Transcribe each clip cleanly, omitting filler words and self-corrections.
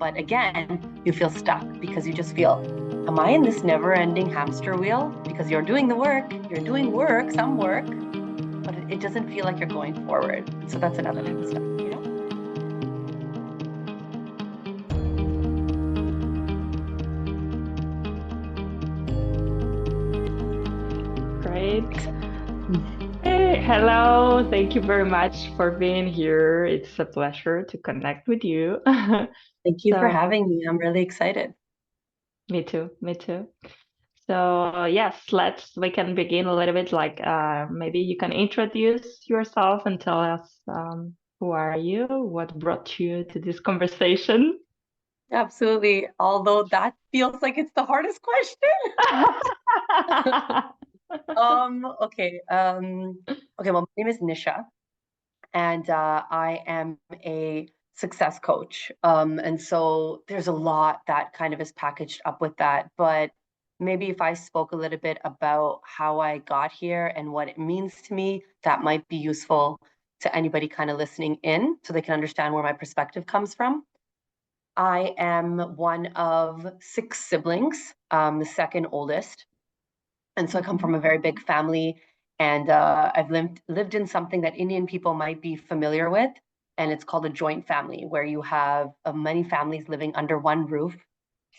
But again, you feel stuck because you just feel, am I in this never-ending hamster wheel? Because you're doing the work, you're doing work, some work, but it doesn't feel like you're going forward. So that's another kind of stuff, you know? Great. Hey, hello. Thank you very much for being here. It's a pleasure to connect with you. Thank you for So, having me. I'm really excited. me too, me too. So, yes, we can begin a little bit like maybe you can introduce yourself and tell us who are you, what brought you to this conversation. Absolutely. Although that feels like it's the hardest question. Okay. Okay, well, my name is Nisha, and I am a success coach. And so there's a lot that kind of is packaged up with that. But maybe if I spoke a little bit about how I got here and what it means to me, that might be useful to anybody kind of listening in so they can understand where my perspective comes from. I am one of six siblings, the second oldest. And so I come from a very big family, and I've lived in something that Indian people might be familiar with, and it's called a joint family, where you have many families living under one roof,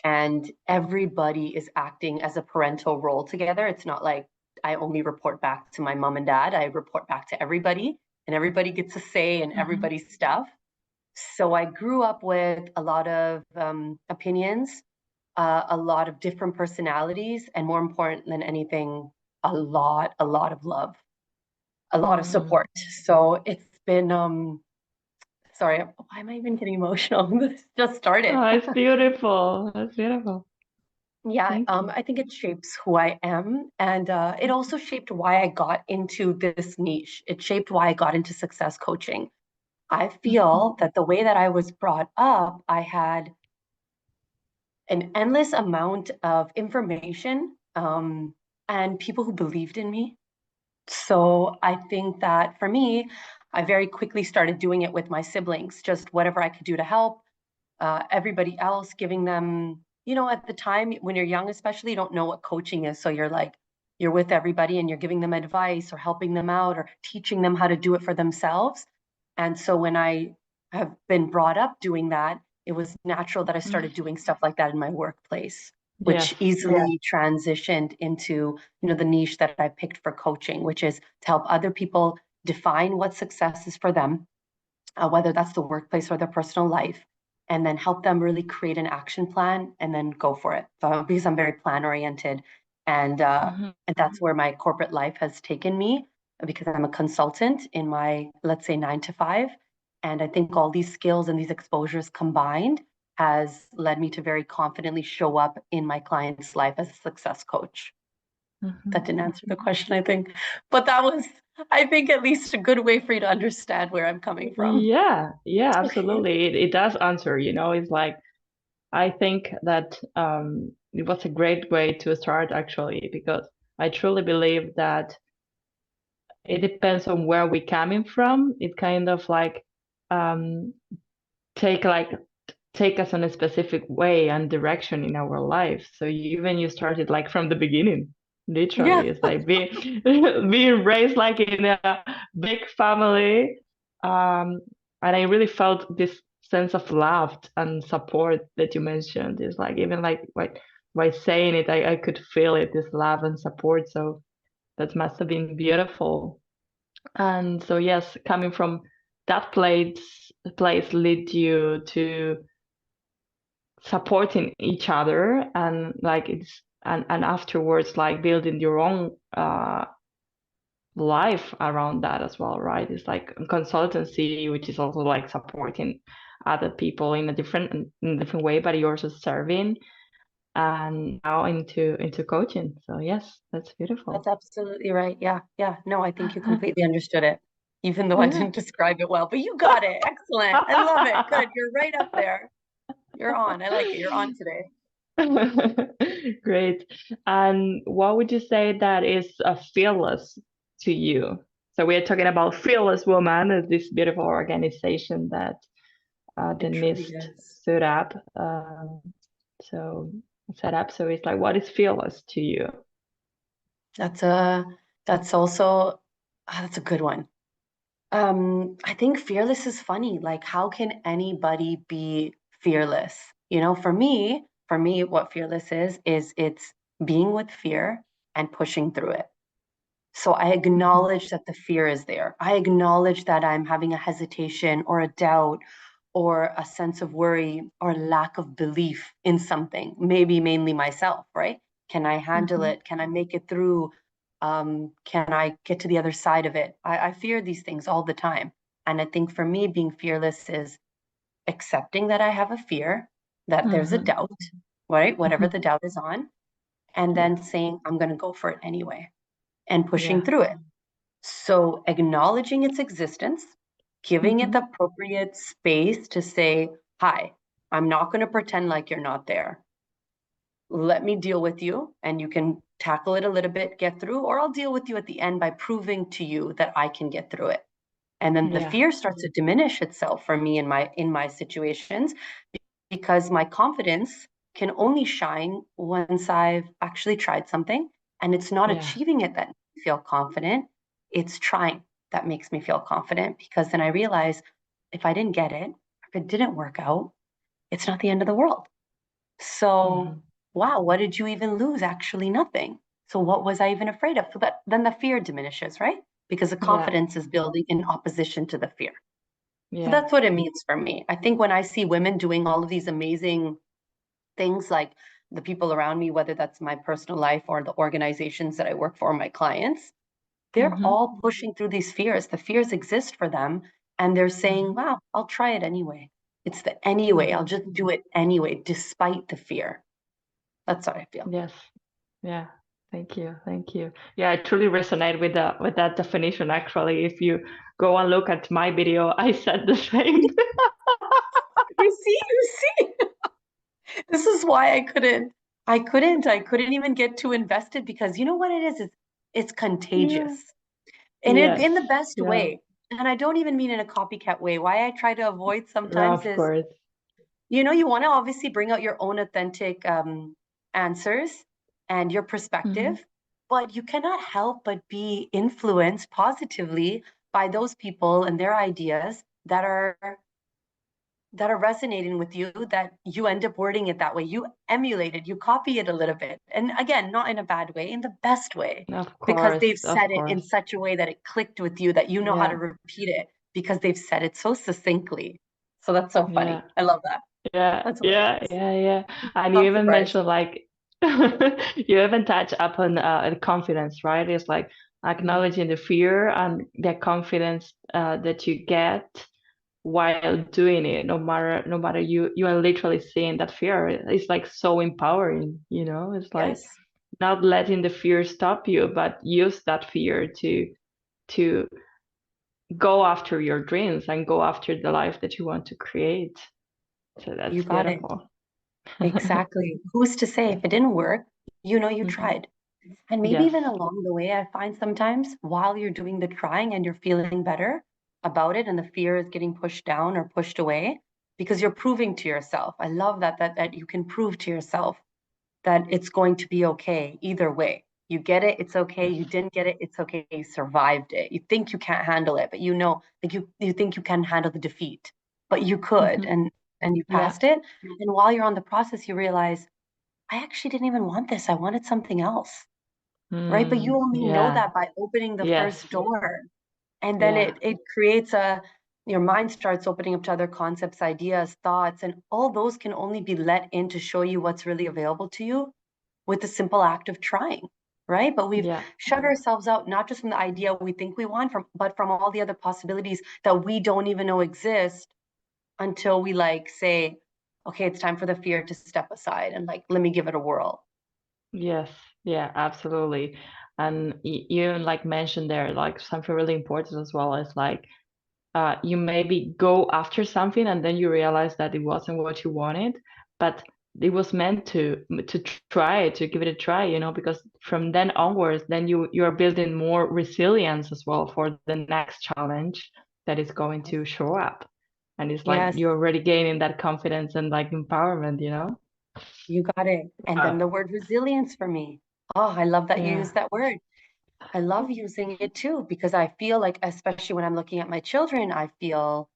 and everybody is acting as a parental role together. It's not like I only report back to my mom and dad. I report back to everybody, and everybody gets a say in Mhm. everybody's stuff. So I grew up with a lot of opinions, a lot of different personalities, and more important than anything, a lot of love, a lot of Mm. support. So it's been, sorry, why am I even getting emotional? This just started. Oh, it's beautiful. It's beautiful. Yeah, Thank you. I think it shapes who I am, and it also shaped why I got into this niche. It shaped why I got into success coaching. I Mhm. feel that the way that I was brought up, I had an endless amount of information and people who believed in me. So I think that for me, I very quickly started doing it with my siblings, just whatever I could do to help everybody else, giving them, at the time when you're young, especially, you don't know what coaching is. So you're like, you're with everybody and you're giving them advice or helping them out or teaching them how to do it for themselves. And so when I have been brought up doing that, it was natural that I started doing stuff like that in my workplace, Yes. which easily transitioned into, the niche that I picked for coaching, which is to help other people define what success is for them, whether that's the workplace or their personal life, and then help them really create an action plan and then go for it. So, because I'm very plan oriented, Mhm. and that's where my corporate life has taken me because I'm a consultant in my, let's say, 9 to 5. And I think all these skills and these exposures combined has led me to very confidently show up in my client's life as a success coach. Mhm. That didn't answer the question, I think, but that was, I think, at least a good way for you to understand where I'm coming from. Yeah, yeah, absolutely. It does answer, it's like I think that it was a great way to start actually, because I truly believe that it depends on where we're coming from. It kind of like um take like take us in a specific way and direction in our life. So you started like from the beginning. Yeah. Literally, it's like being being raised like in a big family, um, and I really felt this sense of love and support that you mentioned. It's like even like by saying it, I could feel it, this love and support. So that must have been beautiful. And so yes, coming from that place lead you to supporting each other, and like it's and afterwards like building your own life around that as well, right? It's like a consultancy which is also like supporting other people in a different way, but you're also serving, and now into coaching. So yes, that's That's beautiful. absolutely right. Yeah, yeah. No, I think you completely understood it, even though I Yeah. didn't describe it well, but you got it. Excellent. I love it. Good. You're right up there. You're on. I like it. You're on today. Great. And what would you say that is fearless to you? So we are talking about Fearless Woman, this beautiful organization that the It truly nest is. set up. So set up. So it's like, what is fearless to you? That's a that's also that's a good one. I think fearless is funny. Like, how can anybody be fearless? For me, what fearless is it's being with fear and pushing through it. So I Mhm. acknowledge that the fear is there. I acknowledge that I'm having a hesitation or a doubt or a sense of worry or lack of belief in something, maybe mainly myself, right? Can I handle Mhm. it? Can I make it through? Can I get to the other side of it? I fear these things all the time. And I think for me, being fearless is accepting that I have a fear, that there's a Mhm. doubt, right? Whatever Mhm. the doubt is on, and Yeah. then saying, I'm going to go for it anyway and pushing Yeah. through it. So acknowledging its existence, giving it the Mhm. appropriate space to say, hi, I'm not going to pretend like you're not there. Let me deal with you and you can tackle it a little bit, get through, or I'll deal with you at the end by proving to you that I can get through it. And then the Yeah. fear starts to diminish itself for me in my situations because my confidence can only shine once I've actually tried something. And it's not Yeah. achieving it that makes me feel confident, it's trying that makes me feel confident because then I realize if I didn't get it, if it didn't work out, it's not the end of the world. So, Mhm. wow, what did you even lose? Actually, nothing. So, what was I even afraid of? So that then the fear diminishes, right? Because the Yeah. confidence is building in opposition to the fear. So Yeah. that's what it means for me. I think when I see women doing all of these amazing things, like the people around me, whether that's my personal life or the organizations that I work for, my clients, they're Mhm. all pushing through these fears. The fears exist for them, and they're saying, Mhm. wow, I'll try it anyway. It's the anyway. I'll Mhm. just do it anyway, despite the fear. That's how I feel. Yes. Yeah. Thank you. Thank you. Yeah, I truly resonate with that definition actually. If you go and look at my video, I said the same. You see, this is why I couldn't even get too invested because you know what it is? It's Yeah. contagious. And it Yes. in the best Yeah. way. And I don't even mean in a copycat way. Why I try to avoid sometimes Of is, course. you want to obviously bring out your own authentic answers and your Mhm. perspective, but you cannot help but be influenced positively by those people and their ideas that are resonating with you, that you end up wording it that way. You emulate it, you copy it a little bit. And again, not in a bad way, in the best way, Of because course. they've Of said it in course. such a way that it clicked with you that you know how to Yeah. repeat it because they've said it so succinctly. So that's so Yeah. funny. I love that. Yeah, That's yeah, hilarious. yeah, yeah. And you Not even surprised. mentioned like you even touch upon the confidence, right? It's like Mhm. acknowledging the fear and the confidence that you get while doing it. No matter you are literally seeing that fear. It's like so empowering, you know? It's like Yes, not letting the fear stop you, but use that fear to go after your dreams and go after the life that you want to create. So you that's got it. beautiful. Exactly. Who's to say if it didn't work, you Mhm. tried. And maybe Yes. even along the way, I find sometimes while you're doing the trying and you're feeling better about it and the fear is getting pushed down or pushed away, because you're proving to yourself. I love that you can prove to yourself that it's going to be okay either way. You get it, it's okay. Yes. You didn't get it, it's okay. You survived it. You think you can't handle it, but like you think you can handle the defeat, but you could, Hmm. and you Yeah. passed it. And while you're on the process, you realize, I actually didn't even want this. I wanted something else, right? But you only know Yeah. that by opening the Yes. first door. And then Yeah. it creates your mind starts opening up to other concepts, ideas, thoughts, and all those can only be let in to show you what's really available to you with the simple act of trying, right? But we've Yeah. shut ourselves out, not just from the idea we think we want, but from all the other possibilities that we don't even know exist until we like say, okay, it's time for the fear to step aside and like, let me give it a whirl. Yes. Yeah, absolutely. And you like mentioned there like something really important as well is like you maybe go after something and then you realize that it wasn't what you wanted, but it was meant to try to give it a try, because from then onwards, then you're building more resilience as well for the next challenge that is going to show up. And it's like Yes, you're already gaining that confidence and like empowerment, you know? you got it. And then the word resilience for me. Oh, I love that you Yeah. use that word. I love using it too, because I feel like, especially when I'm looking at my children, I feel,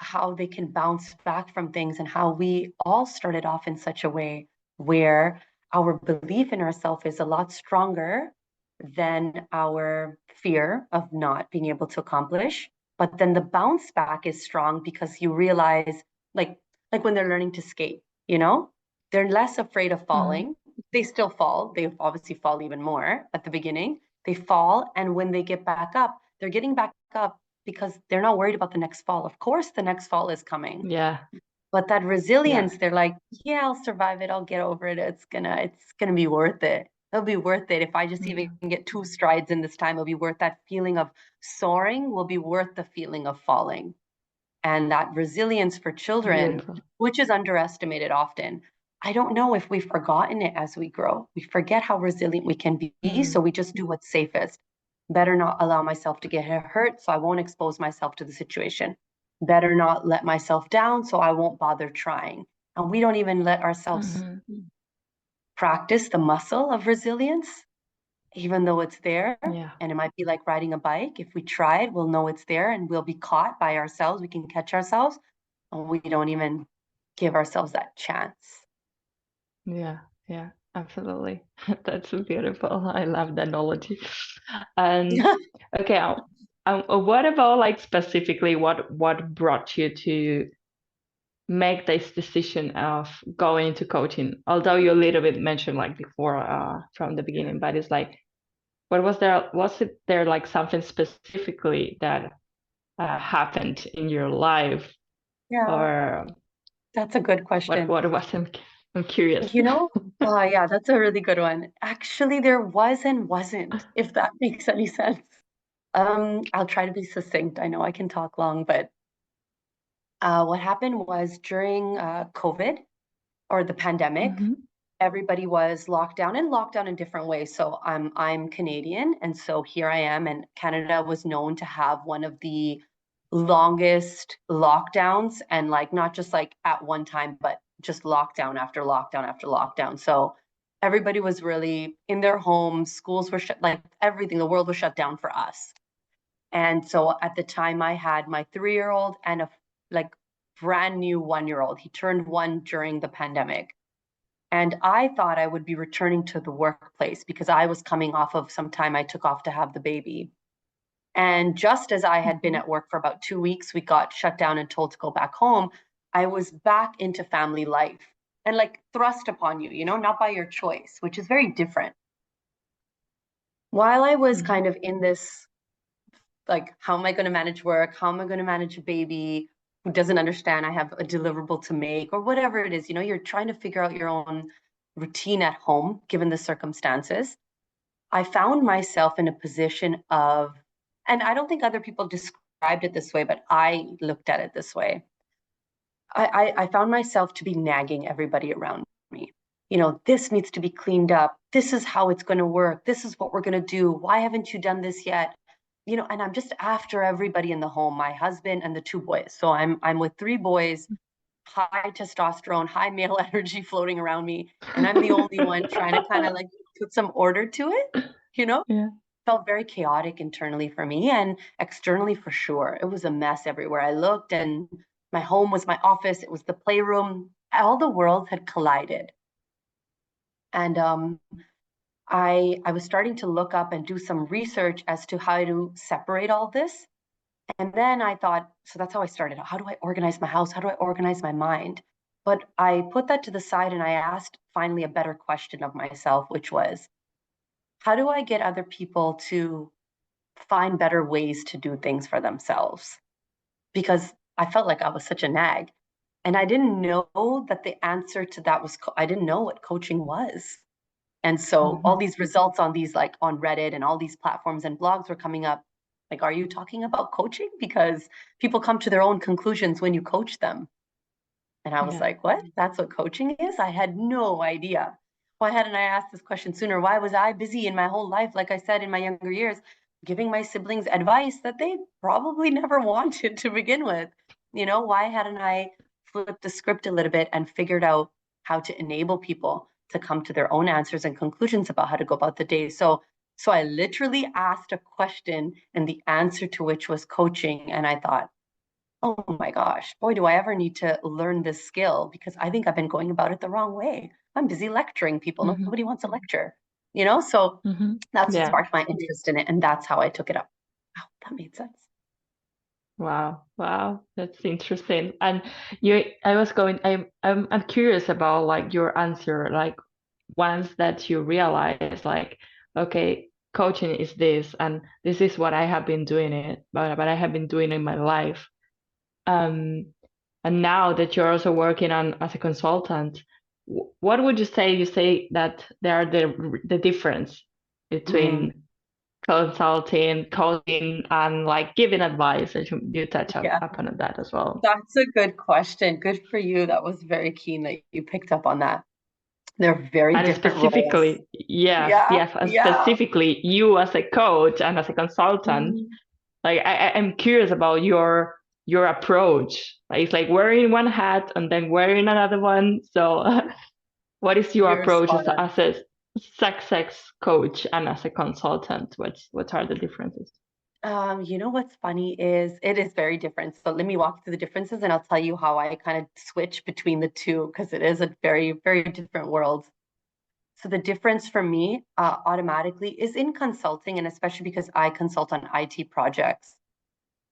how they can bounce back from things, and how we all started off in such a way where our belief in ourselves is a lot stronger than our fear of not being able to accomplish. But then the bounce back is strong because you realize, like, when they're learning to skate, they're less afraid of Hmm. falling. They still fall. They obviously fall even more at the beginning. They fall, and when they get back up, they're getting back up because they're not worried about the next fall. Of course, the next fall is coming, Yeah. but that Yeah. resilience, they're like, yeah, I'll survive it. I'll get over it. It's gonna be worth it. It'll be worth it. If I just even Yeah. get 2 strides in this time, it'll be worth that feeling of soaring will be worth the feeling of falling. And that resilience for children, Beautiful. which is underestimated often. I don't know if we've forgotten it as we grow. We forget how resilient we can be, so Mm. we just do what's safest. Better not allow myself to get hurt, so I won't expose myself to the situation. Better not let myself down, so I won't bother trying. And we don't even let ourselves Hmm. practice the muscle of resilience, even though it's there. Yeah. And it might be like riding a bike. If we try it, we'll know it's there, and we'll be caught by ourselves. We can catch ourselves, and we don't even give ourselves that chance. Yeah. Yeah. Absolutely. That's beautiful. I love that analogy. And okay, what about like specifically what brought you to make this decision of going into coaching? Although you a little bit mentioned like before from the beginning, but it's like what was it there like something specifically that happened in your life, Yeah, or that's a good question. what was I'm curious. You know, yeah, that's a really good one. Actually, there was and wasn't, if that makes any sense. I'll try to be succinct. I know I can talk long, but what happened was during COVID or the pandemic, Hmm. everybody was locked down, and locked down in different ways. So I'm Canadian, and so here I am, and Canada was known to have one of the longest lockdowns, and like not just like at one time, but just lockdown after lockdown after lockdown. So everybody was really in their homes, schools were shut, like everything, the world was shut down for us. And so at the time I had my 3-year-old and a like brand new 1-year-old. He turned 1 during the pandemic. And I thought I would be returning to the workplace because I was coming off of some time I took off to have the baby. And just as I had been Hmm. at work for about 2 weeks, we got shut down and told to go back home. I was back into family life, and like thrust upon you, not by your choice, which is very different. While I was Hmm. kind of in this, like, how am I going to manage work? How am I going to manage a baby who doesn't understand I have a deliverable to make, or whatever it is, you're trying to figure out your own routine at home, given the circumstances. I found myself in a position of, and I don't think other people described it this way, but I looked at it this way. I found myself to be nagging everybody around me. This needs to be cleaned up. This is how it's going to work. This is what we're going to do. Why haven't you done this yet? And I'm just after everybody in the home, my husband and the 2 boys. So I'm with 3 boys, high testosterone, high male energy floating around me, and I'm the only one trying to kind of like put some order to it. You know, Yeah. felt very chaotic internally for me, and externally for sure. It was a mess everywhere I looked, and my home was my office, it was the playroom. All the worlds had collided. And I was starting to look up and do some research as to how to separate all this. And then I thought, so that's how I started. How do I organize my house? How do I organize my mind? But I put that to the side, and I asked finally a better question of myself, which was, how do I get other people to find better ways to do things for themselves? Because I felt like I was such a nag. And I didn't know that the answer to that was, I didn't know what coaching was. And so all Hmm. these results on these, like on Reddit and all these platforms and blogs were coming up. Like, are you talking about coaching? Because people come to their own conclusions when you coach them. And I was Yeah. like, what? That's what coaching is? I had no idea. Why hadn't I asked this question sooner? Why was I busy in my whole life, like I said, in my younger years, giving my siblings advice that they probably never wanted to begin with? Why hadn't I flipped the script a little bit and figured out how to enable people to come to their own answers and conclusions about how to go about the day? So I literally asked a question and the answer to which was coaching. And I thought, oh my gosh, boy, do I ever need to learn this skill, because I think I've been going about it the wrong way. I'm busy lecturing people. Mm-hmm. Nobody wants a lecture, So Mm-hmm. that's what Yeah. sparked my interest in it. And that's how I took it up. Oh, that made sense. Wow. Wow. That's interesting. And I'm curious about like your answer, like once that you realize like, okay, coaching is this and this is what I have been doing it, but I have been doing in my life. Um, and now that you're also working on as a consultant, what would you say? You say that there are the difference Mm, between consulting, coaching, and like giving advice, and you touch yeah, upon that as well. that's a good question. Good for you. That was very keen that you picked up on that. They're very And different roles. specifically, yes, Yeah, yes, and yeah. specifically you as a coach and as a consultant, Mm, like I'm curious about your approach. Like it's like wearing one hat and then wearing another one. So what is your you're approach spot on. as a success coach and as a consultant? What are the differences? What's funny is it is very different. So let me walk through the differences and I'll tell you how I kind of switch between the two, because it is a very, very different world. So the difference for me automatically is in consulting, and especially because I consult on IT projects.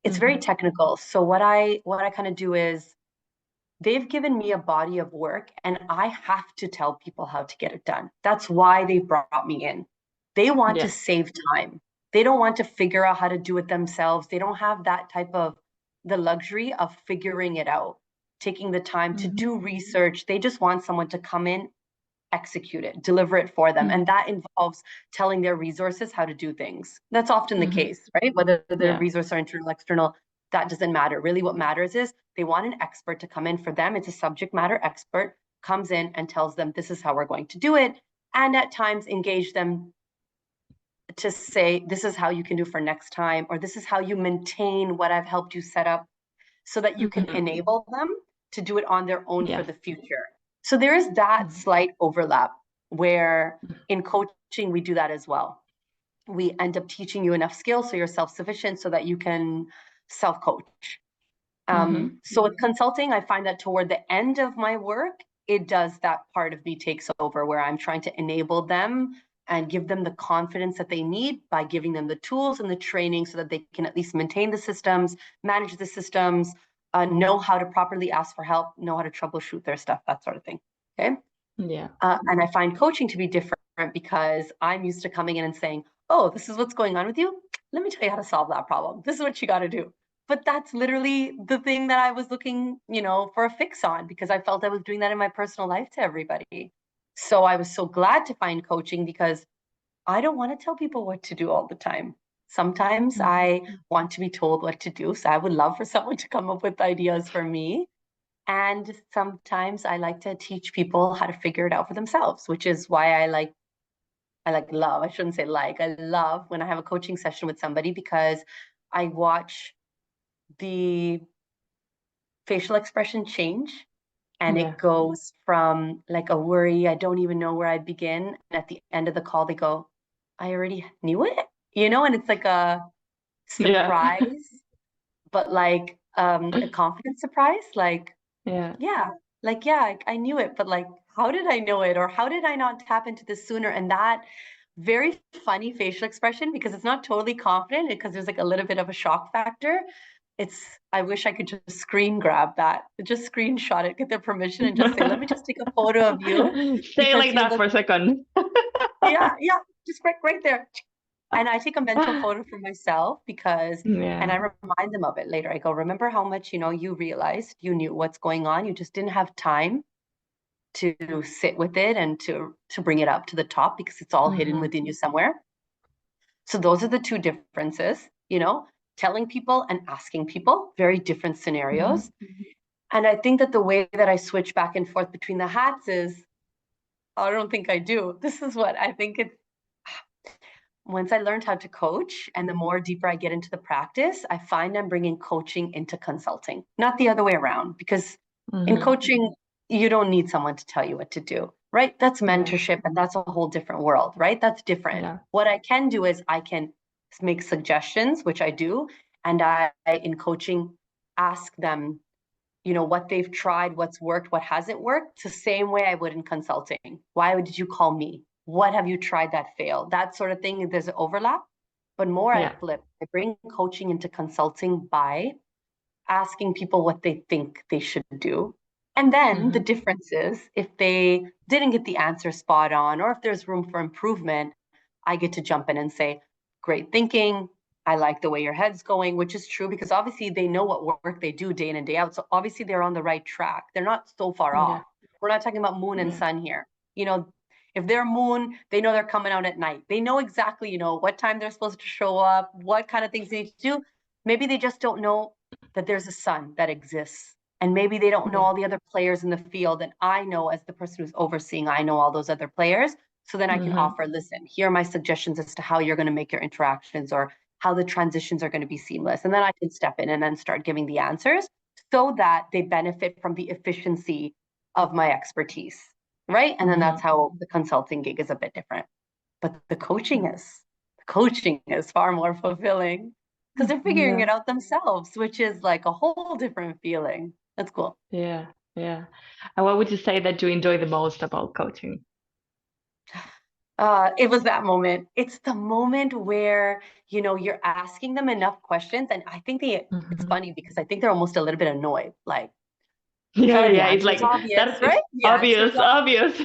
It's very Mm-hmm. technical. So what I kind of do is they've given me a body of work and I have to tell people how to get it done. That's why they brought me in. They want to Yeah. save time. They don't want to figure out how to do it themselves. They don't have that type of the luxury of figuring it out, taking the time to Mm-hmm. do research. They just want someone to come in, execute it, deliver it for them. And that involves telling their resources how to do things. That's often the Mm-hmm. case, right? Whether their Yeah. resources are internal, external, that doesn't matter. Really, what matters is they want an expert to come in for them. It's a subject matter expert, comes in and tells them, this is how we're going to do it. And at times engage them to say, this is how you can do for next time, or this is how you maintain what I've helped you set up, so that you can Mm-hmm. enable them to do it on their own for Yes. the future. So there is that Mm-hmm. slight overlap where in coaching, we do that as well. We end up teaching you enough skills so you're self-sufficient so that you can self-coach. Mm-hmm. So with consulting, I find that toward the end of my work, it does that part of me takes over where I'm trying to enable them and give them the confidence that they need by giving them the tools and the training so that they can at least maintain the systems, manage the systems, know how to properly ask for help, know how to troubleshoot their stuff, that sort of thing. Okay. Yeah. And I find coaching to be different because I'm used to coming in and saying, oh, this is what's going on with you. Let me tell you how to solve that problem. This is what you got to do. But that's literally the thing that I was looking, for a fix on, because I felt I was doing that in my personal life to everybody. So I was so glad to find coaching because I don't want to tell people what to do all the time. Sometimes Mm-hmm. I want to be told what to do. So I would love for someone to come up with ideas for me. And sometimes I like to teach people how to figure it out for themselves, which is why love. I shouldn't say like, I love when I have a coaching session with somebody, because I watch the facial expression change, and Yeah. it goes from like a worry, I don't even know where I'd begin. And at the end of the call, they go, I already knew it, and it's like a Yeah. surprise, but like a confident surprise. Like, Yeah. yeah, I knew it, but like, how did I know it? Or how did I not tap into this sooner? And that very funny facial expression, because it's not totally confident, because there's like a little bit of a shock factor. I wish I could just screen grab that, just screenshot it, get their permission and just say, let me just take a photo of you Stay because like you that look, for a second. yeah, yeah, just right there. And I take a mental photo for myself and Yeah. I remind them of it later. I go, remember how much, you realized you knew what's going on. You just didn't have time to sit with it and to bring it up to the top because it's all hidden Mm-hmm. within you somewhere. So those are the two differences, telling people and asking people, very different Mm-hmm. scenarios. And I think that the way that I switch back and forth between the hats is, I don't think I do. This is what I think it's once I learned how to coach and the more deeper I get into the practice, I find I'm bringing coaching into consulting, not the other way around. Because in coaching, you don't need someone to tell you what to do, right? That's mentorship and that's a whole different world, right? That's different. Yeah. What I can do is I can make suggestions, which I do. And I, in coaching, ask them, what they've tried, what's worked, what hasn't worked. It's the same way I would in consulting. Why did you call me? What have you tried that failed? That sort of thing. There's an overlap, but more I flip. I bring coaching into consulting by asking people what they think they should do. And then the difference is if they didn't get the answer spot on, or if there's room for improvement, I get to jump in and say, great thinking. I like the way your head's going, which is true because obviously they know what work they do day in and day out. So obviously they're on the right track. They're not so far off. We're not talking about moon and sun here. If they're moon, they know they're coming out at night. They know exactly, what time they're supposed to show up, what kind of things they need to do. Maybe they just don't know that there's a sun that exists. And maybe they don't know all the other players in the field. And I know, as the person who's overseeing, I know all those other players. So then I can offer, listen, here are my suggestions as to how you're going to make your interactions or how the transitions are going to be seamless. And then I can step in and then start giving the answers so that they benefit from the efficiency of my expertise. Right. And then that's how the consulting gig is a bit different. But the coaching is far more fulfilling because they're figuring it out themselves, which is like a whole different feeling. That's cool. Yeah. And what would you say that you enjoy the most about coaching? It was that moment. It's the moment where, you're asking them enough questions. And I think it's funny because I think they're almost a little bit annoyed. Like, the It's like, obvious, right? Obvious.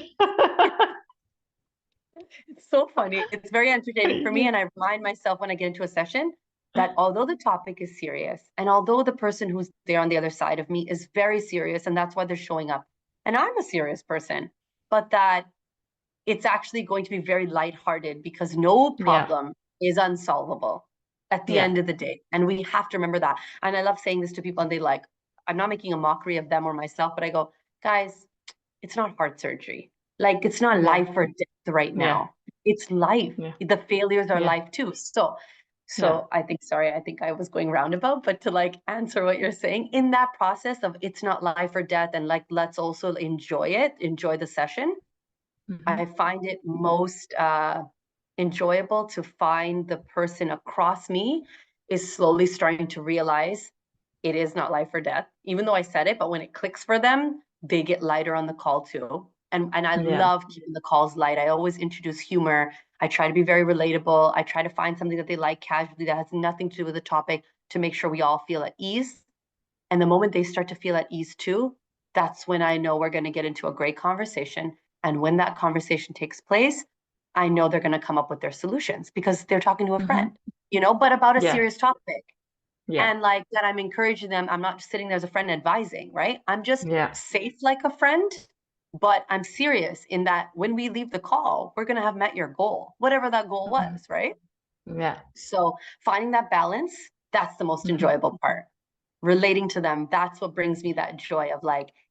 It's so funny. It's very entertaining for me. And I remind myself when I get into a session that although the topic is serious and although the person who's there on the other side of me is very serious and that's why they're showing up, and I'm a serious person, but that it's actually going to be very lighthearted because no problem is unsolvable at the end of the day. And we have to remember that. And I love saying this to people and I'm not making a mockery of them or myself, but I go, guys, it's not heart surgery. Like it's not life or death right now. It's life. The failures are life too. So I think I was going roundabout, but to answer what you're saying in that process of it's not life or death and let's also enjoy the session. I find it most enjoyable to find the person across me is slowly starting to realize it is not life or death, even though I said it, but when it clicks for them, they get lighter on the call too. And I love keeping the calls light. I always introduce humor. I try to be very relatable. I try to find something that they like casually that has nothing to do with the topic to make sure we all feel at ease. And the moment they start to feel at ease too, that's when I know we're going to get into a great conversation. And when that conversation takes place, I know they're going to come up with their solutions because they're talking to a friend, but about a serious topic. And that I'm encouraging them. I'm not just sitting there as a friend advising, right? I'm just safe like a friend, but I'm serious in that when we leave the call, we're going to have met your goal, whatever that goal was, right? So finding that balance, that's the most enjoyable part. Relating to them, that's what brings me that joy of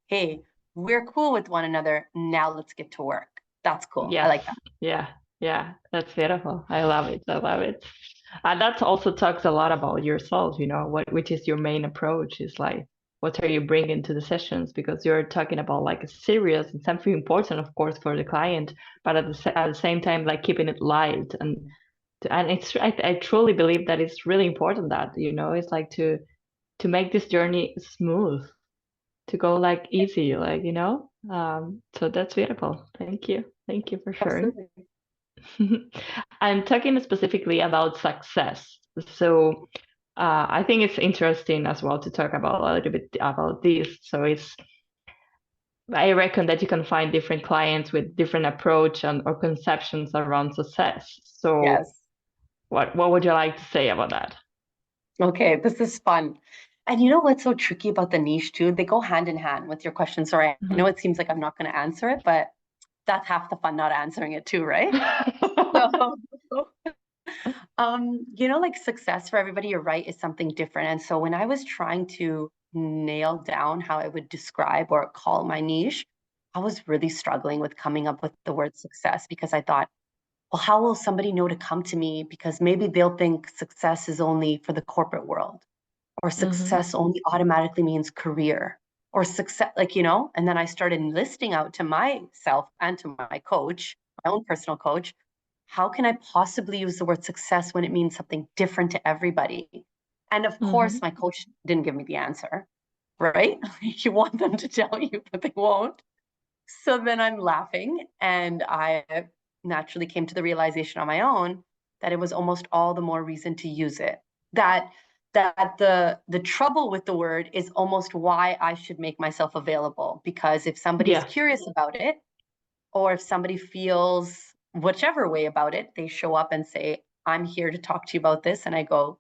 hey, we're cool with one another. Now let's get to work. That's cool. I like that. Yeah, that's beautiful. I love it. And that also talks a lot about yourself, which is your main approach is what are you bringing to the sessions? Because you're talking about a serious and something important, of course, for the client, but at the same time, keeping it light. And it's, I truly believe that it's really important that, it's to make this journey smooth, to go easy, so that's beautiful. Thank you for sharing. I'm talking specifically about success, so I think it's interesting as well to talk about a little bit about this. So I reckon that you can find different clients with different approach or conceptions around success. So what would you like to say about that? Okay, this is fun. And you know what's so tricky about the niche too? They go hand in hand with your question. Sorry, I know it seems like I'm not going to answer it, but that's half the fun not answering it too, right? Success for everybody, you're right, is something different. And so when I was trying to nail down how I would describe or call my niche, I was really struggling with coming up with the word success because I thought, well, how will somebody know to come to me? Because maybe they'll think success is only for the corporate world, or success only automatically means career, or success, like, and then I started listing out to myself and to my coach, my own personal coach, how can I possibly use the word success when it means something different to everybody? And of course, my coach didn't give me the answer, right? You want them to tell you, but they won't. So then I'm laughing, and I naturally came to the realization on my own that it was almost all the more reason to use it. That the trouble with the word is almost why I should make myself available. Because if somebody's curious about it, or if somebody feels whichever way about it, they show up and say, I'm here to talk to you about this. And I go,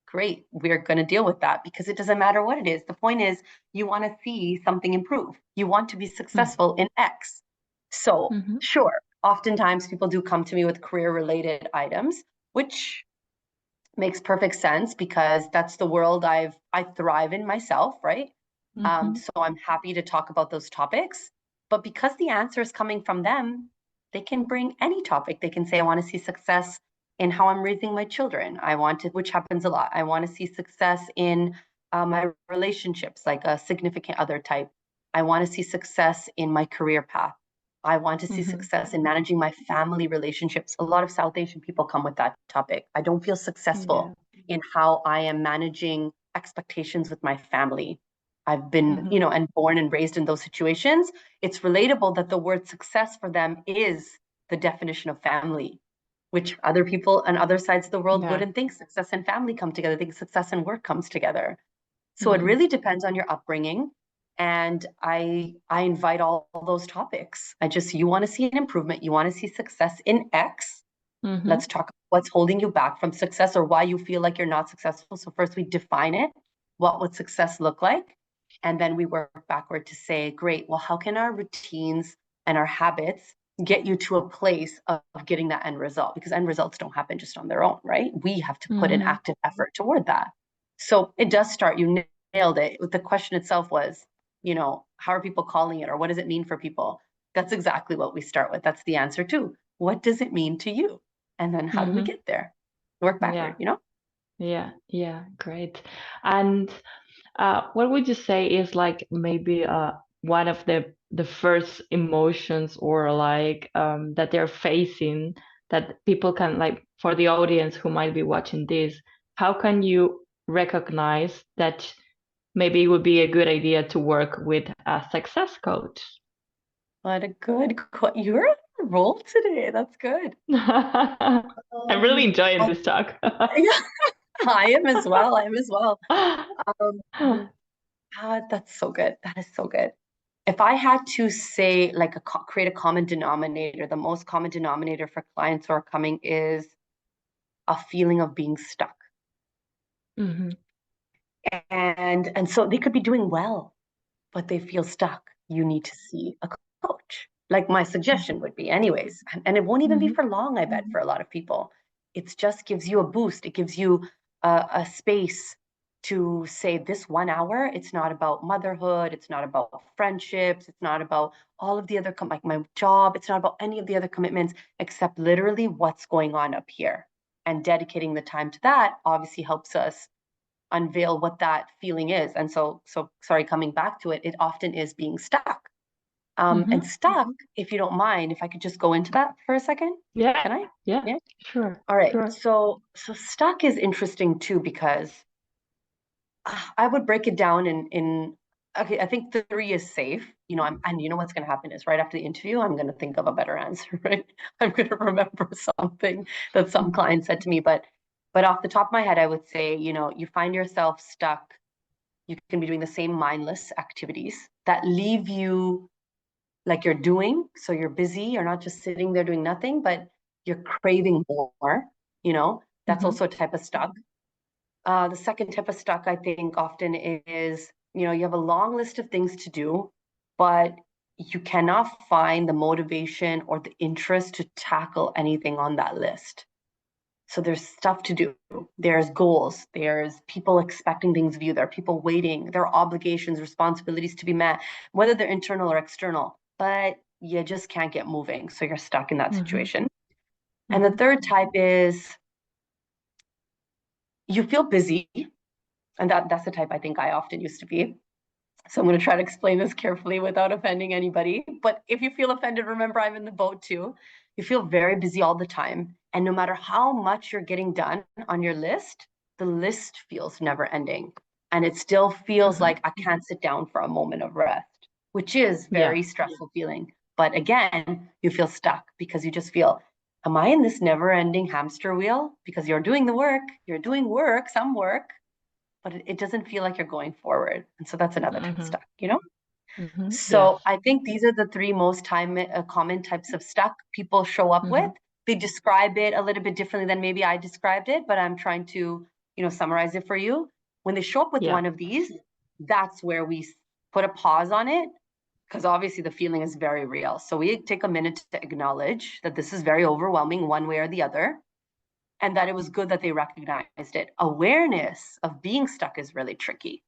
great, we're going to deal with that, because it doesn't matter what it is. The point is, you want to see something improve. You want to be successful in X. So, sure, oftentimes people do come to me with career related items, which makes perfect sense because that's the world I thrive in myself, right? So I'm happy to talk about those topics. But because the answer is coming from them, they can bring any topic. They can say, I want to see success in how I'm raising my children. I want to, which happens a lot. I want to see success in my relationships, like a significant other type. I want to see success in my career path. I want to see success in managing my family relationships. A lot of South Asian people come with that topic. I don't feel successful in how I am managing expectations with my family. I've been, and born and raised in those situations. It's relatable that the word success for them is the definition of family, which other people on other sides of the world wouldn't think success and family come together. They think success and work comes together. So it really depends on your upbringing. And I invite all those topics. You want to see an improvement. You want to see success in X. Let's talk about what's holding you back from success, or why you feel like you're not successful. So first we define it. What would success look like? And then we work backward to say, great, well, how can our routines and our habits get you to a place of getting that end result? Because end results don't happen just on their own, right? We have to put an active effort toward that. So it does start, you nailed it. The question itself was, how are people calling it, or what does it mean for people? That's exactly what we start with. That's the answer too. What does it mean to you? And then how do we get there? Work backward, Yeah, great. And what would you say is like maybe one of the first emotions, or like that they're facing, that people can, like, for the audience who might be watching this, how can you recognize that maybe it would be a good idea to work with a success coach? What a good you're on a roll today. That's good. I'm really enjoying this talk. Yeah, I am as well. That's so good. That is so good. If I had to say, like, create a common denominator, the most common denominator for clients who are coming is a feeling of being stuck. And so they could be doing well, but they feel stuck. You need to see a coach. Like my suggestion would be, anyways, and it won't even be for long, I bet, for a lot of people. It just gives you a boost. It gives you a space to say, this 1 hour, it's not about motherhood. It's not about friendships. It's not about all of the other, like my job. It's not about any of the other commitments, except literally what's going on up here. And dedicating the time to that obviously helps us unveil what that feeling is. And so sorry, coming back to it, it often is being stuck. And stuck, if you don't mind, if I could just go into that for a second. Yeah. Can I? Yeah. Sure. All right. Sure. So stuck is interesting too, because I would break it down in okay, I think 3 is safe. And you know what's going to happen is right after the interview, I'm going to think of a better answer, right? I'm going to remember something that some client said to me, but off the top of my head, I would say, you find yourself stuck. You can be doing the same mindless activities that leave you like you're doing. So you're busy, you're not just sitting there doing nothing, but you're craving more, that's also a type of stuck. The second type of stuck, I think, often is, you have a long list of things to do, but you cannot find the motivation or the interest to tackle anything on that list. So there's stuff to do. There's goals. There's people expecting things of you. There are people waiting. There are obligations, responsibilities to be met, whether they're internal or external, but you just can't get moving. So you're stuck in that situation. And the third type is you feel busy. And that's the type I think I often used to be. So I'm going to try to explain this carefully without offending anybody. But if you feel offended, remember I'm in the boat too. You feel very busy all the time. And no matter how much you're getting done on your list, the list feels never ending. And it still feels like I can't sit down for a moment of rest, which is very stressful feeling. But again, you feel stuck because you just feel, am I in this never ending hamster wheel? Because you're doing the work, you're doing work, some work, but it doesn't feel like you're going forward. And so that's another type of stuck, you know? Yes. So I think these are the three most common types of stuck people show up with. They describe it a little bit differently than maybe I described it, but I'm trying to, summarize it for you. When they show up with one of these, that's where we put a pause on it, because obviously the feeling is very real. So we take a minute to acknowledge that this is very overwhelming one way or the other, and that it was good that they recognized it. Awareness of being stuck is really tricky.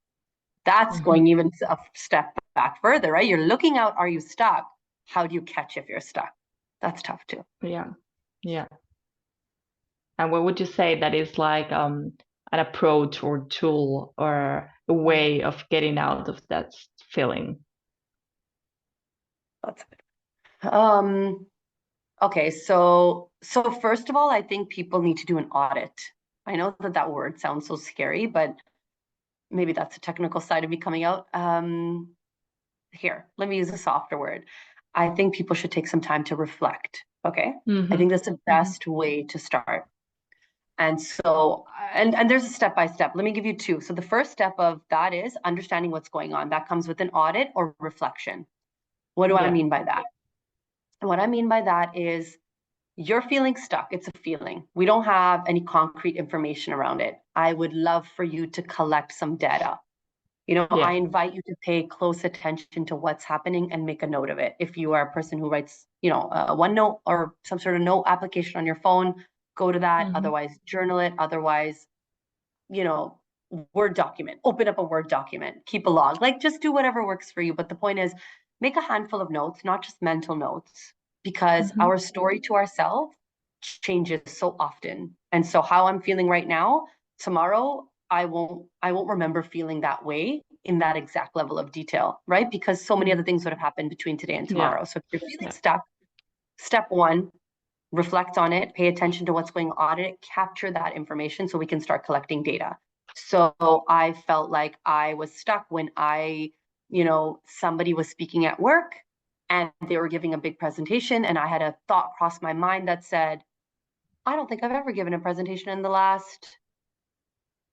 That's going even a step back further, right? You're looking out, are you stuck? How do you catch if you're stuck? That's tough too. Yeah. Yeah. And what would you say that is like an approach or tool or a way of getting out of that feeling? That's it. Okay, so first of all, I think people need to do an audit. I know that word sounds so scary, but maybe that's the technical side of me coming out. Here, let me use a softer word. I think people should take some time to reflect. Okay. I think that's the best way to start. And so, and there's a step by step. Let me give you two. So the first step of that is understanding what's going on. That comes with an audit or reflection. What do I mean by that? And what I mean by that is you're feeling stuck. It's a feeling. We don't have any concrete information around it. I would love for you to collect some data. I invite you to pay close attention to what's happening and make a note of it. If you are a person who writes, OneNote or some sort of note application on your phone, go to that. Otherwise, journal it. Otherwise, Word document, open up a Word document, keep a log, like just do whatever works for you. But the point is, make a handful of notes, not just mental notes, because our story to ourselves changes so often. And so how I'm feeling right now, tomorrow, I won't remember feeling that way in that exact level of detail, right? Because so many other things would have happened between today and tomorrow. So if you're feeling stuck, step one, reflect on it, pay attention to what's going on in it, capture that information so we can start collecting data. So I felt like I was stuck when somebody was speaking at work and they were giving a big presentation, and I had a thought cross my mind that said, I don't think I've ever given a presentation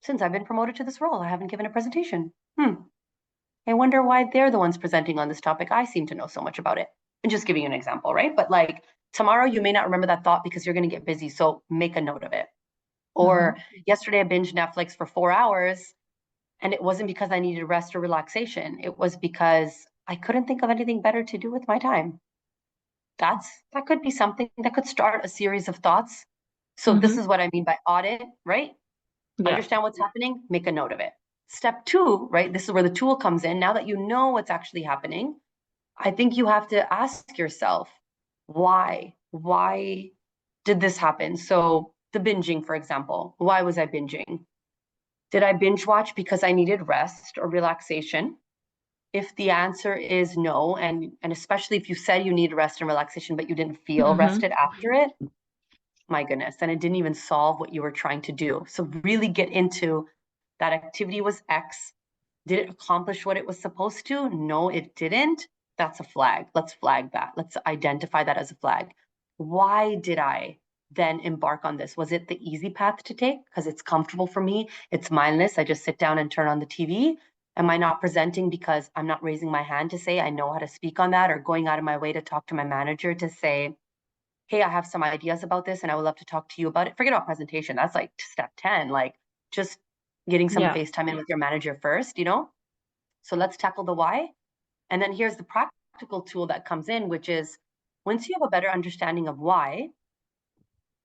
since I've been promoted to this role. I haven't given a presentation. I wonder why they're the ones presenting on this topic. I seem to know so much about it. And just giving you an example, right? But like tomorrow, you may not remember that thought because you're going to get busy. So make a note of it. Or yesterday, I binged Netflix for 4 hours, and it wasn't because I needed rest or relaxation. It was because I couldn't think of anything better to do with my time. That could be something that could start a series of thoughts. So this is what I mean by audit, right? Understand what's happening, make a note of it. Step two, right? This is where the tool comes in. Now that you know what's actually happening, I think you have to ask yourself, why? Why did this happen? So the binging, for example, why was I binging? Did I binge watch because I needed rest or relaxation? If the answer is no, and especially if you said you need rest and relaxation, but you didn't feel rested after it, my goodness, and it didn't even solve what you were trying to do. So really get into that activity was X. Did it accomplish what it was supposed to? No, it didn't. That's a flag. Let's flag that. Let's identify that as a flag. Why did I then embark on this? Was it the easy path to take because it's comfortable for me? It's mindless. I just sit down and turn on the TV. Am I not presenting because I'm not raising my hand to say I know how to speak on that, or going out of my way to talk to my manager to say, hey, I have some ideas about this and I would love to talk to you about it. Forget about presentation. That's like step 10, like just getting some FaceTime in with your manager first, So let's tackle the why. And then here's the practical tool that comes in, which is once you have a better understanding of why,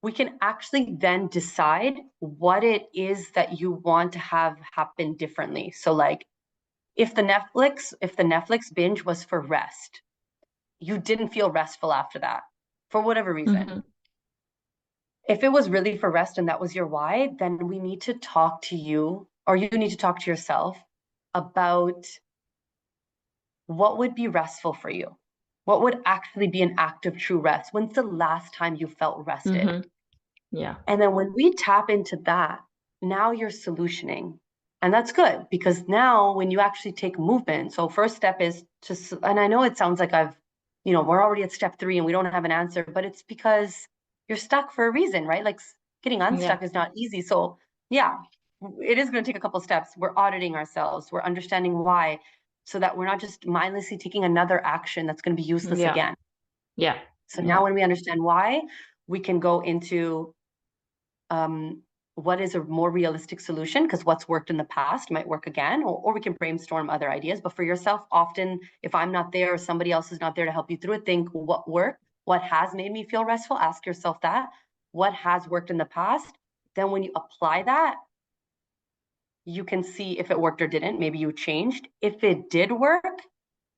we can actually then decide what it is that you want to have happen differently. So like if the Netflix binge was for rest, you didn't feel restful after that for whatever reason. If it was really for rest and that was your why, then we need to talk to you, or you need to talk to yourself about what would be restful for you. What would actually be an act of true rest? When's the last time you felt rested? Mm-hmm. Yeah. And then when we tap into that, now you're solutioning. And that's good because now when you actually take movement, so first step is to, and I know it sounds like we're already at step 3 and we don't have an answer, but it's because you're stuck for a reason, right? Like getting unstuck is not easy. So yeah, it is going to take a couple steps. We're auditing ourselves. We're understanding why so that we're not just mindlessly taking another action that's going to be useless again. Yeah. So now when we understand why, we can go into what is a more realistic solution, because what's worked in the past might work again, or we can brainstorm other ideas. But for yourself, often if I'm not there or somebody else is not there to help you through it, think what worked, what has made me feel restful, ask yourself that, what has worked in the past. Then when you apply that, you can see if it worked or didn't. Maybe you changed. If it did work,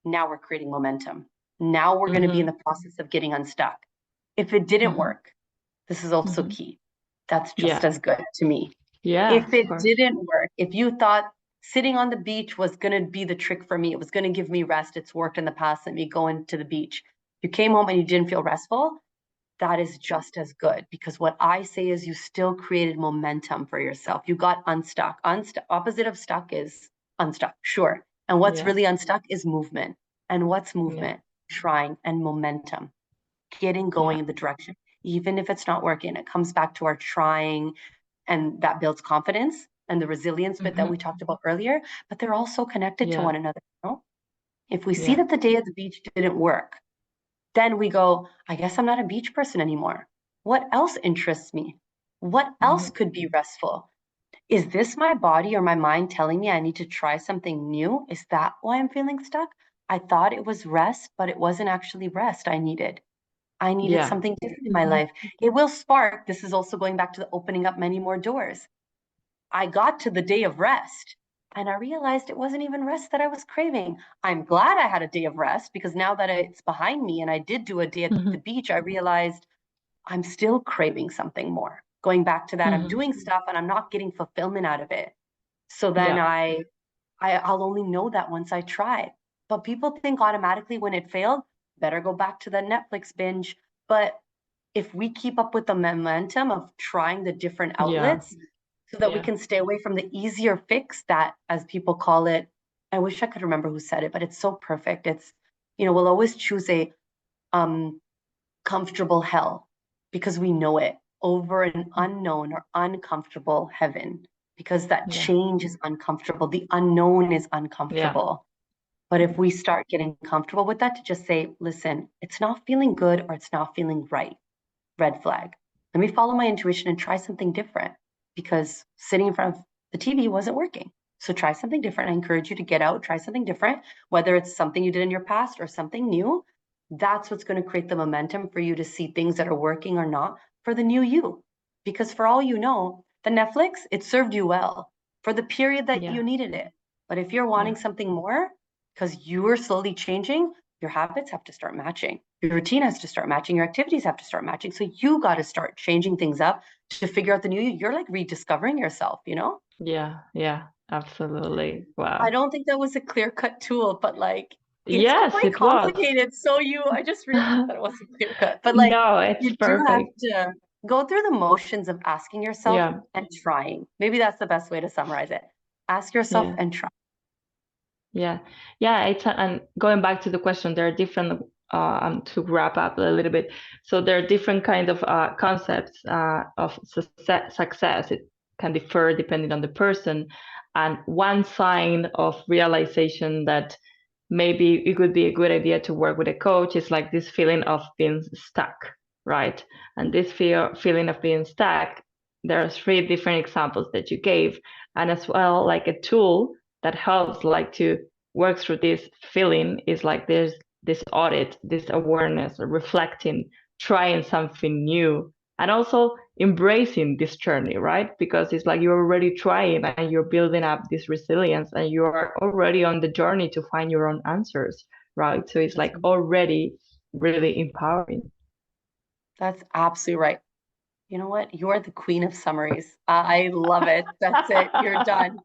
now we're creating momentum. Now we're going to be in the process of getting unstuck. If it didn't work, this is also key. That's just as good to me. If it didn't work, if you thought sitting on the beach was going to be the trick for me, it was going to give me rest, it's worked in the past, let me go into the beach. You came home and you didn't feel restful, that is just as good, because what I say is you still created momentum for yourself. You got unstuck. Opposite of stuck is unstuck, sure. And what's really unstuck is movement. And what's movement? Trying and momentum, getting going in the direction. Even if it's not working, it comes back to our trying, and that builds confidence and the resilience bit that we talked about earlier, but they're also connected to one another. If we see that the day at the beach didn't work, then we go, I guess I'm not a beach person anymore. What else interests me? What else could be restful? Is this my body or my mind telling me I need to try something new? Is that why I'm feeling stuck? I thought it was rest, but it wasn't actually rest I needed. I needed something different in my life. It will spark. This is also going back to the opening up many more doors. I got to the day of rest and I realized it wasn't even rest that I was craving. I'm glad I had a day of rest, because now that it's behind me and I did do a day at the beach, I realized I'm still craving something more. Going back to that, I'm doing stuff and I'm not getting fulfillment out of it. So then I'll only know that once I try. But people think automatically when it failed, better go back to the Netflix binge. But if we keep up with the momentum of trying the different outlets, so that we can stay away from the easier fix, that, as people call it, I wish I could remember who said it, but it's so perfect. It's, we'll always choose a comfortable hell because we know it, over an unknown or uncomfortable heaven, because that change is uncomfortable. The unknown is uncomfortable. But if we start getting comfortable with that, to just say, listen, it's not feeling good or it's not feeling right, red flag. Let me follow my intuition and try something different, because sitting in front of the TV wasn't working. So try something different. I encourage you to get out, try something different, whether it's something you did in your past or something new. That's what's going to create the momentum for you to see things that are working or not for the new you. Because for all you know, the Netflix, it served you well for the period that you needed it. But if you're wanting something more, because you are slowly changing, your habits have to start matching. Your routine has to start matching. Your activities have to start matching. So you got to start changing things up to figure out the new you. You're like rediscovering yourself, Yeah, absolutely. Wow. I don't think that was a clear-cut tool, but like, it's Yes, quite it was. complicated. So I just realized that it wasn't clear-cut, but like, No, it's you do have perfect. to go through the motions of asking yourself and trying. Maybe that's the best way to summarize it. Ask yourself and try. Yeah. And going back to the question, there are different to wrap up a little bit. So there are different kind of concepts of success. It can differ depending on the person. And one sign of realization that maybe it would be a good idea to work with a coach is like this feeling of being stuck, right? And this feeling of being stuck, there are 3 different examples that you gave, and as well, like a tool that helps like to work through this feeling is like there's this audit, this awareness, reflecting, trying something new, and also embracing this journey, right? Because it's like you're already trying and you're building up this resilience and you're already on the journey to find your own answers, right? So it's like already really empowering. That's absolutely right. you know what? You're the queen of summaries. I love it. That's it. You're done.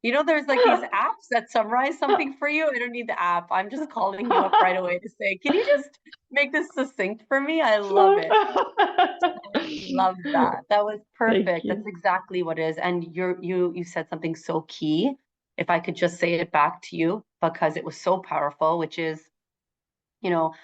You know, there's like these apps that summarize something for you. I don't need the app. I'm just calling you up right away to say, can you just make this succinct for me? I love it. Love that. That was Thank perfect. That's you. exactly what it is. And you said something so key. If I could just say it back to you, because it was so powerful, which is, you know,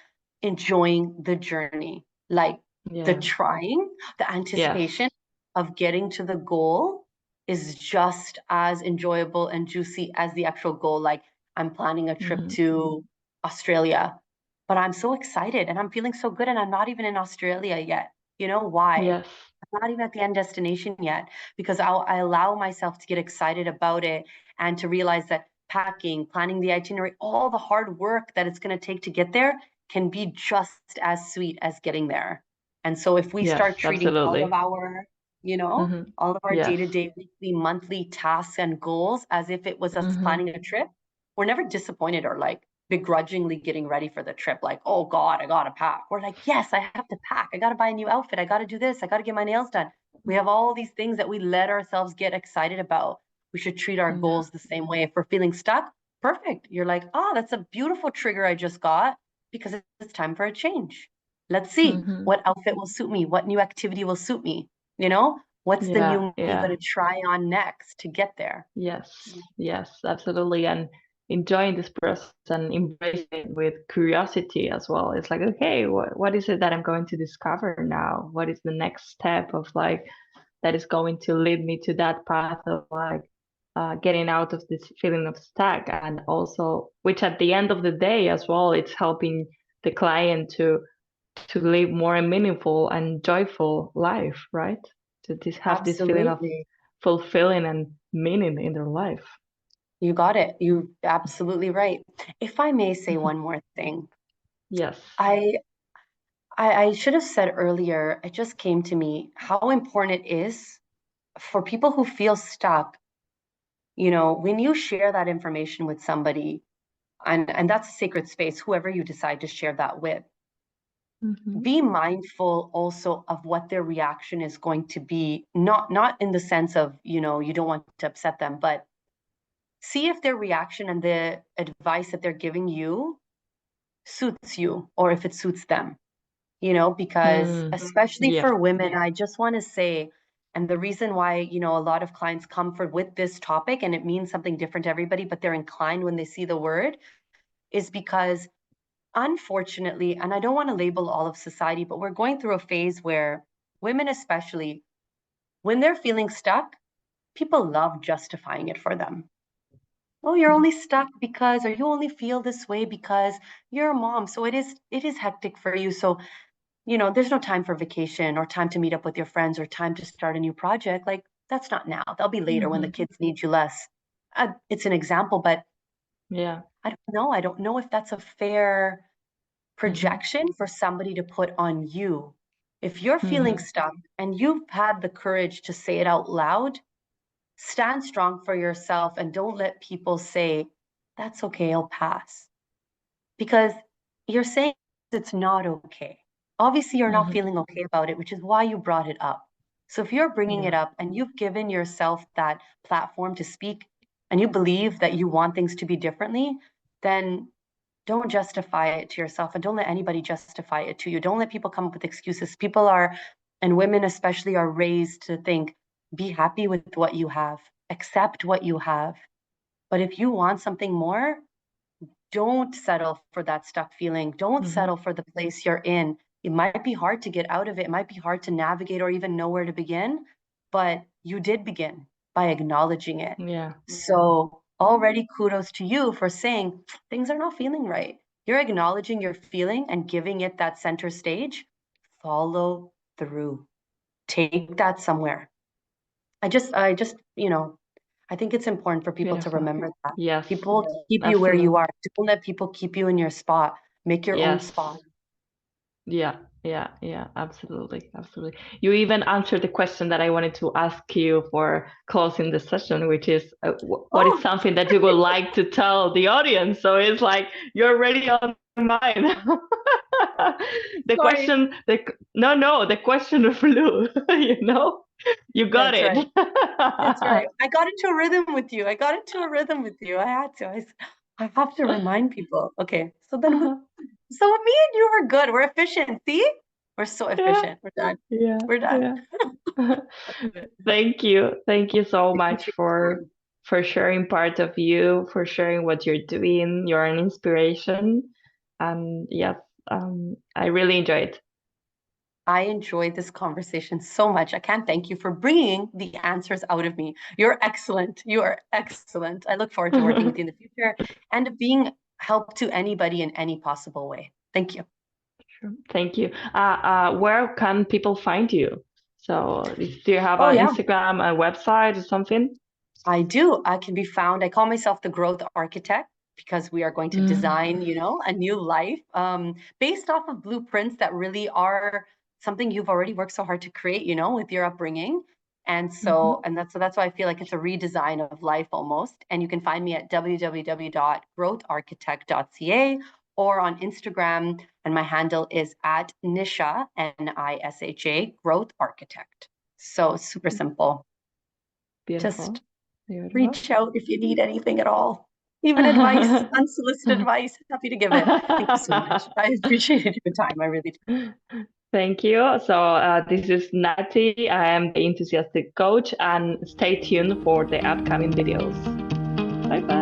enjoying the journey, like the Yeah. trying, the Yes. anticipation of getting to the goal is just as enjoyable and juicy as the actual goal. Like I'm planning a trip Hmm. to Australia, but I'm so excited and I'm feeling so good and I'm not even in Australia yet. You know why? Yes. I'm not even at the end destination yet because I allow myself to get excited about it and to realize that packing, planning the itinerary, all the hard work that it's going to take to get there can be just as sweet as getting there. And so if we Yes, start treating all of absolutely. our, Hmm. all of our Yes. day-to-day, weekly, monthly tasks and goals as if it was us Hmm. planning a trip, we're never disappointed or like begrudgingly getting ready for the trip. Like, oh God, I gotta pack. We're like, yes, I have to pack. I gotta buy a new outfit. I gotta do this. I gotta get my nails done. We have all these things that we let ourselves get excited about. We should treat our Yeah. goals the same way. If we're feeling stuck, perfect. You're like, oh, that's a beautiful trigger I just got because it's time for a change. Let's see Hmm. what outfit will suit me, what new activity will suit me. You know, what's the Yeah. new me going Yeah. to try on next to get there? Yes. Yes, absolutely. And enjoying this process and embracing it with curiosity as well. It's like, okay, what is it that I'm going to discover now? What is the next step of like that is going to lead me to that path of like getting out of this feeling of stuck, and also which at the end of the day as well, it's helping the client to live more meaningful and joyful life, right? To have this feeling of Absolutely. fulfilling and meaning in their life. You got it. You absolutely right. If I may say Mhm. one more thing, Yes. I I should have said earlier, it just came to me how important it is for people who feel stuck. You know, when you share that information with somebody, and that's a sacred space, whoever you decide to share that with, Hmm. be mindful also of what their reaction is going to be, not in the sense of, you don't want to upset them, but see if their reaction and the advice that they're giving you suits you or if it suits them. Because Mm. especially Yeah. for women, I just want to say, and the reason why, a lot of clients come for with this topic and it means something different to everybody, but they're inclined when they see the word, is because unfortunately, and I don't want to label all of society, but we're going through a phase where women, especially when they're feeling stuck, people love justifying it for them. Oh, you're only stuck because, or you only feel this way because you're a mom. So it is hectic for you. So there's no time for vacation or time to meet up with your friends or time to start a new project. Like, that's not now. That'll be later when the Hmm. kids need you less. It's an example, but Yeah. I don't know. I don't know if that's a fair Hmm. projection for somebody to put on you. If you're feeling Hmm. stuck and you've had the courage to say it out loud, stand strong for yourself and don't let people say, that's okay, I'll pass. Because you're saying it's not okay. Obviously, you're not Hmm. feeling okay about it, which is why you brought it up. So if you're bringing it Yeah. up and you've given yourself that platform to speak and you believe that you want things to be differently, then don't justify it to yourself and don't let anybody justify it to you. Don't let people come up with excuses. People are, and women especially, are raised to think, be happy with what you have, accept what you have. But if you want something more, don't settle for that stuck feeling. Don't Hmm. settle for the place you're in. It might be hard to get out of it. It might be hard to navigate or even know where to begin, but you did begin by acknowledging it. Yeah. So, already kudos to you for saying things are not feeling right. You're acknowledging your feeling and giving it that center stage. Follow through. Take that somewhere. I think it's important for people to Beautiful. remember that. Yes. People keep you where you Absolutely. are. Don't let people keep you in your spot. Make your own Yes. spot. Yeah, yeah, yeah, absolutely, absolutely. You even answered the question that I wanted to ask you for closing the session, which is what is Oh, something that you would like to tell the audience? So it's like you're already on mine. The Sorry. question, the question flew, you know? You got That's it. right. That's right. I got into a rhythm with you. I got into a rhythm with you. I had to. I have to remind people. Okay. So then me and you were good. We're efficient. See? We're so Yeah, efficient. We're done. yeah, We're done. yeah. Thank you. Thank you so much Appreciate for you. sharing part of you, for sharing what you're doing. You're an inspiration. And yes, I really enjoyed. I enjoyed this conversation so much. I can't thank you for bringing the answers out of me. You're excellent. You are excellent. I look forward to working with you in the future and being help to anybody in any possible way. Thank you. Sure. Thank you. Where can people find you? So, do you have Oh, an yeah. Instagram, a website, or something? I do. I can be found. I call myself the growth architect because we are going to design, a new life based off of blueprints that really are something you've already worked so hard to create, with your upbringing. And so, Mhm. and that's why I feel like it's a redesign of life almost. And you can find me at www.growtharchitect.ca or on Instagram. And my handle is at Nisha, Nisha, Growth Architect. So super simple. Beautiful. Just Beautiful. reach out if you need anything at all. Even advice, unsolicited advice, happy to give it. Thank you so much. I appreciated your time. I really do. Thank you. So, this is Nati. I am the enthusiastic coach, and stay tuned for the upcoming videos. Bye bye.